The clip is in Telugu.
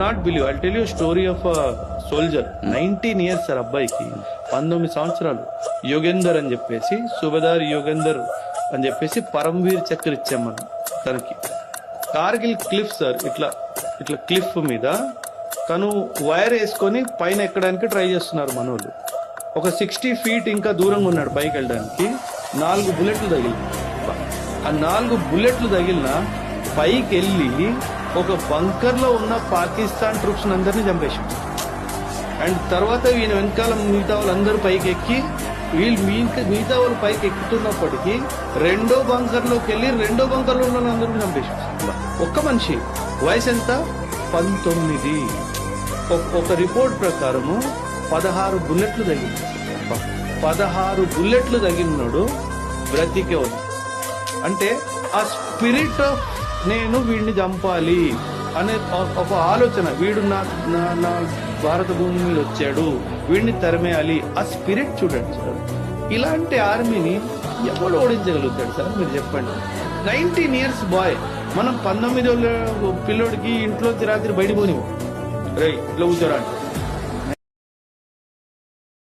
Not believe I tell you story of soldier 19 years sir అబ్బాయికి 19 సంవత్సరాలు యోగేందర్ అని చెప్పేసి సుబేదార్ యోగేందర్ అని చెప్పేసి పరమవీర్ చక్ర ఇచ్చాం మనం తనకి. కార్గిల్ క్లిఫ్ సార్ ఇట్లా ఇట్లా క్లిఫ్ మీద తను వైర్ వేసుకొని పైన ఎక్కడానికి ట్రై చేస్తున్నారు మనోళ్ళు. ఒక 60 feet ఇంకా దూరంగా ఉన్నాడు పైకి వెళ్ళడానికి. 4 బుల్లెట్లు తగిలిన ఆ 4 బుల్లెట్లు తగిలిన పైకి వెళ్ళి ఒక బంకర్ లో ఉన్న పాకిస్తాన్ ట్రూప్స్ అందరినీ చంపేశాడు. అండ్ తర్వాత ఈయన వెనకాల మిగతా వాళ్ళందరూ పైకి ఎక్కి వీళ్ళు మిగతా వాళ్ళు పైకి ఎక్కుతున్నప్పటికీ రెండో బంకర్ లోకి వెళ్ళి రెండో బంకర్ లో ఉన్న అందరూ చంపేశాడు. ఒక్క మనిషి వయసు ఎంత? 19. ఒక రిపోర్ట్ ప్రకారము 16 బుల్లెట్లు తగిలింది. 16 బుల్లెట్లు తగిలినాడు బ్రతికే ఉంది. అంటే ఆ స్పిరిట్ ఆఫ్ నేను వీడిని చంపాలి అనే ఒక ఆలోచన, వీడు నా భారత భూమి మీద వచ్చాడు, వీడిని తరిమేయాలి, ఆ స్పిరిట్ చూడండి సార్. ఇలాంటి ఆర్మీని ఎవరు ఓడించగలుగుతాడు సార్ మీరు చెప్పండి. 19 years బాయ్. మనం 19 పిల్లోడికి ఇంట్లో రాత్రి బయట పోనివ్వం. రే ఇట్లా కూర్చోరా